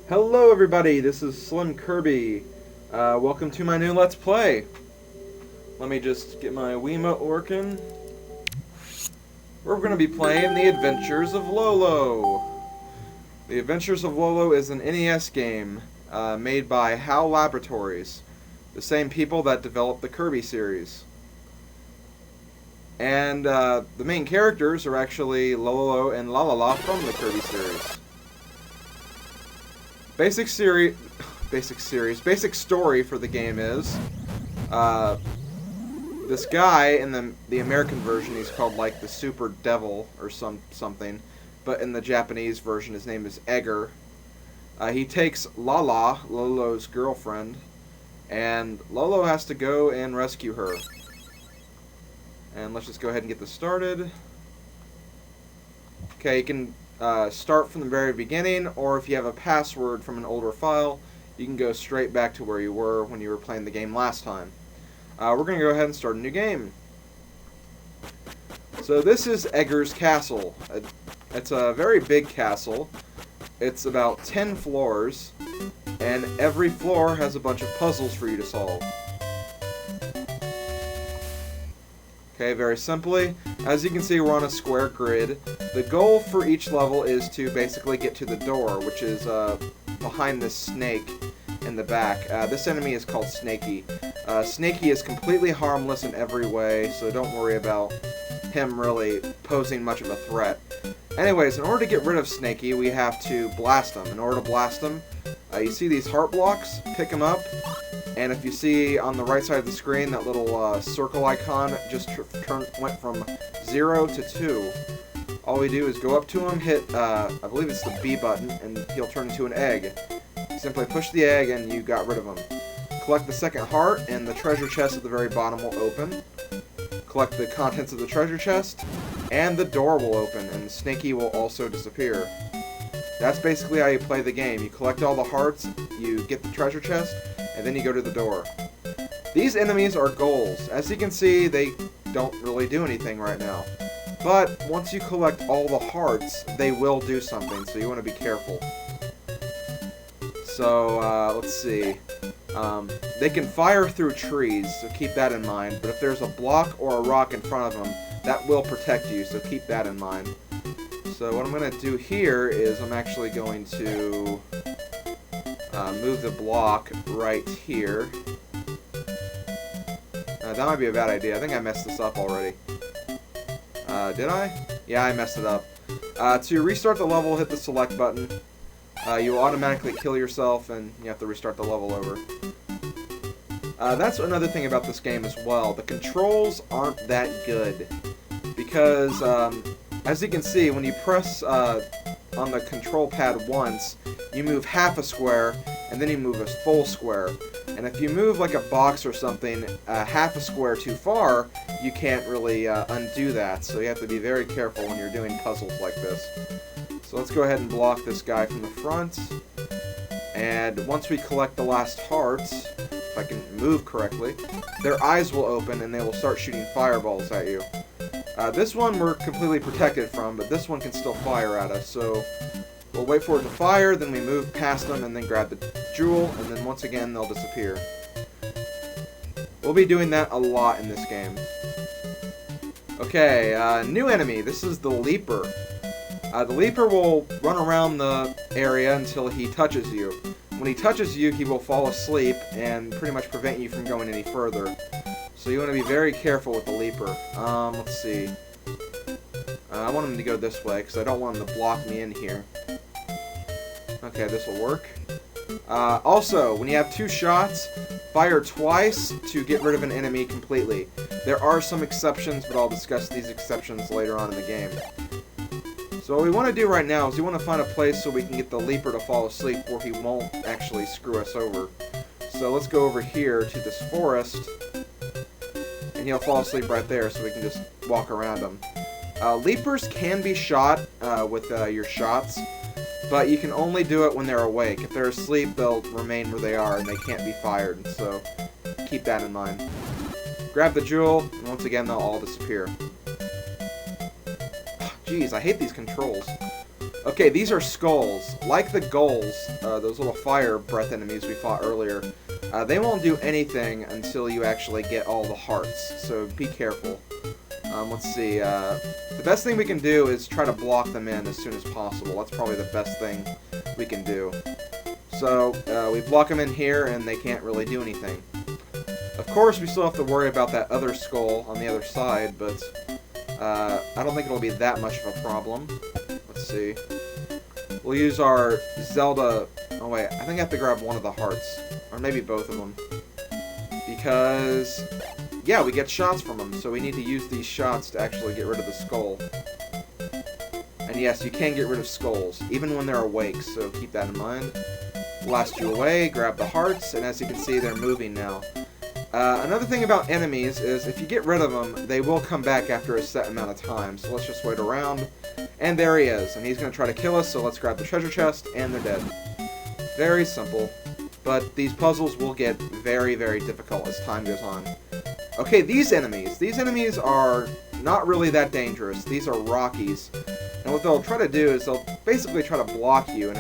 Hello everybody, this is SlimKirby. Welcome to my new Let's Play. Let me just get my Wiimote working. We're going to be playing The Adventures of Lolo. The Adventures of Lolo is an NES game made by HAL Laboratories, the same people that developed the Kirby series. And the main characters are actually Lolo and Lalala from the Kirby series. Basic story for the game is, this guy in the American version, he's called like the Super Devil or something, but in the Japanese version his name is Edgar. He takes Lala, Lolo's girlfriend, and Lolo has to go and rescue her. And let's just go ahead and get this started. Okay, you can start from the very beginning, or if you have a password from an older file, you can go straight back to where you were when you were playing the game last time. We're going to go ahead and start a new game. So this is Edgar's castle. It's a very big castle. It's about 10 floors, and every floor has a bunch of puzzles for you to solve. Okay, very simply, as you can see, we're on a square grid. The goal for each level is to basically get to the door, which is behind this snake in the back. This enemy is called Snaky. Snaky is completely harmless in every way, so don't worry about him really posing much of a threat. Anyways, in order to get rid of Snaky, we have to blast him. In order to blast him, you see these heart blocks? Pick them up. And if you see on the right side of the screen, that little circle icon just went from 0 to 2. All we do is go up to him, hit, I believe it's the B button, and he'll turn into an egg. Simply push the egg and you got rid of him. Collect the second heart, and the treasure chest at the very bottom will open. Collect the contents of the treasure chest, and the door will open, and Snaky will also disappear. That's basically how you play the game. You collect all the hearts, you get the treasure chest, and then you go to the door. These enemies are gols. As you can see, they don't really do anything right now. But once you collect all the hearts, they will do something, so you want to be careful. So, let's see. They can fire through trees, so keep that in mind. But if there's a block or a rock in front of them, that will protect you, so keep that in mind. So what I'm going to do here is I'm actually going to move the block right here. That might be a bad idea. I think I messed this up already. Did I? Yeah, I messed it up. To restart the level, hit the select button. You will automatically kill yourself, and you have to restart the level over. That's another thing about this game as well. The controls aren't that good. Because, as you can see, when you press on the control pad once, you move half a square, and then you move a full square. And if you move like a box or something half a square too far, you can't really undo that. So you have to be very careful when you're doing puzzles like this. So let's go ahead and block this guy from the front. And once we collect the last hearts, if I can move correctly, their eyes will open and they will start shooting fireballs at you. This one we're completely protected from, but this one can still fire at us. So we'll wait for it to fire, then we move past them and then grab the jewel, and then once again they'll disappear. We'll be doing that a lot in this game. Okay, new enemy. This is the Leaper. The Leaper will run around the area until he touches you. When he touches you, he will fall asleep and pretty much prevent you from going any further. So you want to be very careful with the Leaper. Let's see. I want him to go this way because I don't want him to block me in here. Okay, this will work. Also, when you have 2 shots, fire twice to get rid of an enemy completely. There are some exceptions, but I'll discuss these exceptions later on in the game. So what we want to do right now is we want to find a place so we can get the Leaper to fall asleep where he won't actually screw us over. So let's go over here to this forest, and he'll fall asleep right there so we can just walk around him. Leapers can be shot with your shots, but you can only do it when they're awake. If they're asleep, they'll remain where they are and they can't be fired, so keep that in mind. Grab the jewel, and once again they'll all disappear. Jeez, I hate these controls. Okay, these are skulls. Like the gols, those little fire breath enemies we fought earlier, they won't do anything until you actually get all the hearts, so be careful. Let's see, the best thing we can do is try to block them in as soon as possible. That's probably the best thing we can do. So, we block them in here, and they can't really do anything. Of course, we still have to worry about that other skull on the other side, but I don't think it'll be that much of a problem. Let's see. We'll use our Zelda... Oh wait, I think I have to grab one of the hearts. Or maybe both of them. Because... yeah, we get shots from them, so we need to use these shots to actually get rid of the skull. And yes, you can get rid of skulls, even when they're awake, so keep that in mind. Blast you away, grab the hearts, and as you can see, they're moving now. Another thing about enemies is if you get rid of them, they will come back after a set amount of time, so let's just wait around. And there he is, and he's going to try to kill us, so let's grab the treasure chest, and they're dead. Very simple, but these puzzles will get very, very difficult as time goes on. Okay, these enemies are not really that dangerous. These are Rockies, and what they'll try to do is they'll basically try to block you, and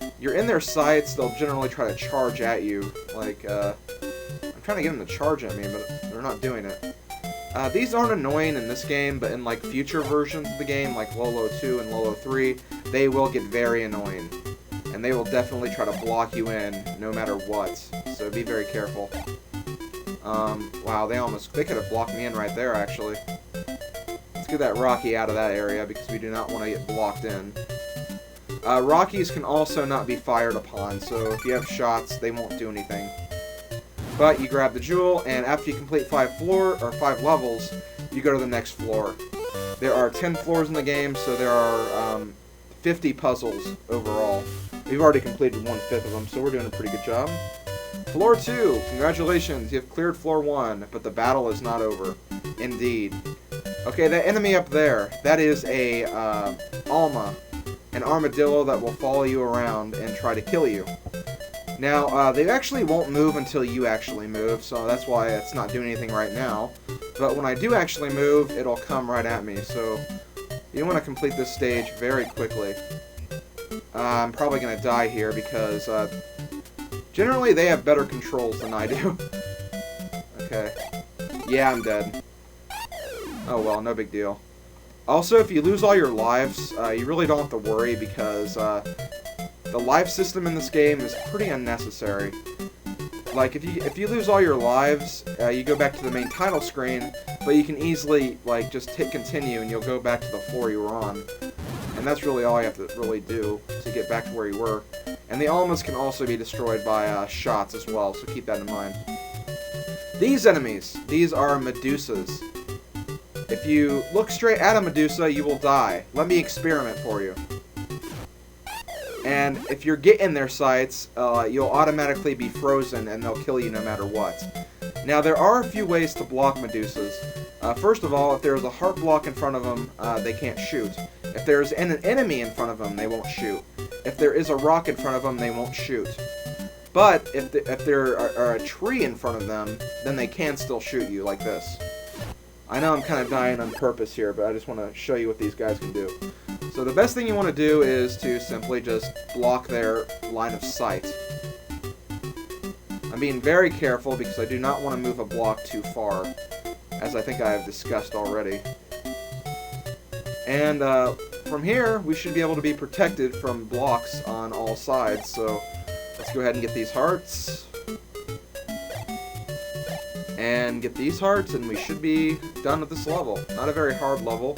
if you're in their sights, they'll generally try to charge at you, like, I'm trying to get them to charge at me, but they're not doing it. These aren't annoying in this game, but in like future versions of the game, like Lolo 2 and Lolo 3, they will get very annoying. And they will definitely try to block you in, no matter what. So be very careful. Wow, they could have blocked me in right there, actually. Let's get that Rocky out of that area, because we do not want to get blocked in. Rockies can also not be fired upon, so if you have shots, they won't do anything. But you grab the jewel, and after you complete 5 levels, you go to the next floor. There are 10 floors in the game, so there are 50 puzzles overall. We've already completed 1/5 of them, so we're doing a pretty good job. Floor 2, congratulations, you have cleared floor 1, but the battle is not over. Indeed. Okay, that enemy up there, that is a alma, an armadillo that will follow you around and try to kill you. Now, they actually won't move until you actually move, so that's why it's not doing anything right now. But when I do actually move, it'll come right at me, so you want to complete this stage very quickly. I'm probably going to die here because generally they have better controls than I do. Okay. Yeah, I'm dead. Oh well, no big deal. Also, if you lose all your lives, you really don't have to worry because the life system in this game is pretty unnecessary. Like, if you lose all your lives, you go back to the main title screen, but you can easily, like, just hit continue and you'll go back to the floor you were on. And that's really all you have to really do to get back to where you were. And the almas can also be destroyed by shots as well, so keep that in mind. These enemies, these are Medusas. If you look straight at a Medusa, you will die. Let me experiment for you. And if you get in their sights, you'll automatically be frozen and they'll kill you no matter what. Now, there are a few ways to block Medusas. First of all, if there's a heart block in front of them, they can't shoot. If there's an enemy in front of them, they won't shoot. If there is a rock in front of them, they won't shoot. But if there are a tree in front of them, then they can still shoot you like this. I know I'm kind of dying on purpose here, but I just want to show you what these guys can do. So the best thing you want to do is to simply just block their line of sight. I'm being very careful because I do not want to move a block too far, as I think I have discussed already. And from here, we should be able to be protected from blocks on all sides, so let's go ahead and get these hearts. And get these hearts, and we should be done with this level. Not a very hard level,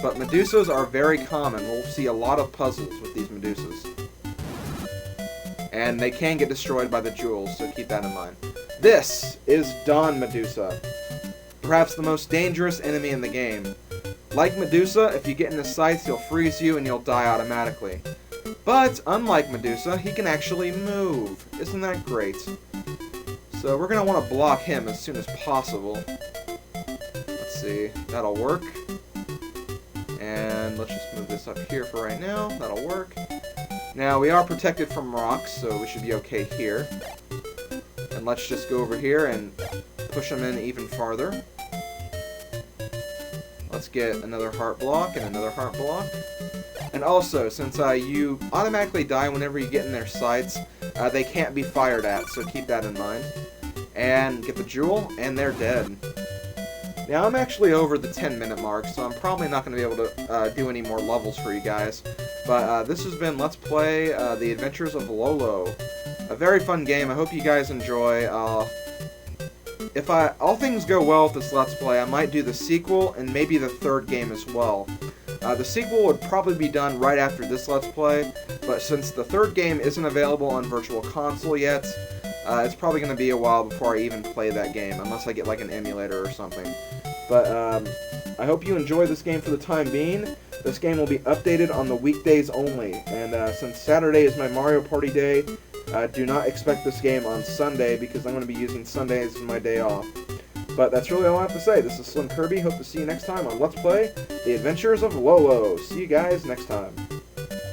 but Medusas are very common. We'll see a lot of puzzles with these Medusas. And they can get destroyed by the jewels, so keep that in mind. This is Don Medusa, perhaps the most dangerous enemy in the game. Like Medusa, if you get in his sights, he'll freeze you and you'll die automatically. But, unlike Medusa, he can actually move. Isn't that great? So we're going to want to block him as soon as possible. Let's see, that'll work. And let's just move this up here for right now. That'll work. Now, we are protected from rocks, so we should be okay here. And let's just go over here and push him in even farther. Let's get another heart block and another heart block. And also, since you automatically die whenever you get in their sights, they can't be fired at, so keep that in mind. And get the jewel, and they're dead. Now, I'm actually over the 10-minute mark, so I'm probably not going to be able to do any more levels for you guys. But this has been Let's Play The Adventures of Lolo. A very fun game. I hope you guys enjoy. If all things go well with this Let's Play, I might do the sequel and maybe the third game as well. The sequel would probably be done right after this Let's Play, but since the third game isn't available on Virtual Console yet, it's probably going to be a while before I even play that game, unless I get like an emulator or something. But I hope you enjoy this game for the time being. This game will be updated on the weekdays only, and since Saturday is my Mario Party day, do not expect this game on Sunday, because I'm going to be using Sundays as my day off. But that's really all I have to say. This is SlimKirby. Hope to see you next time on Let's Play The Adventures of Lolo. See you guys next time.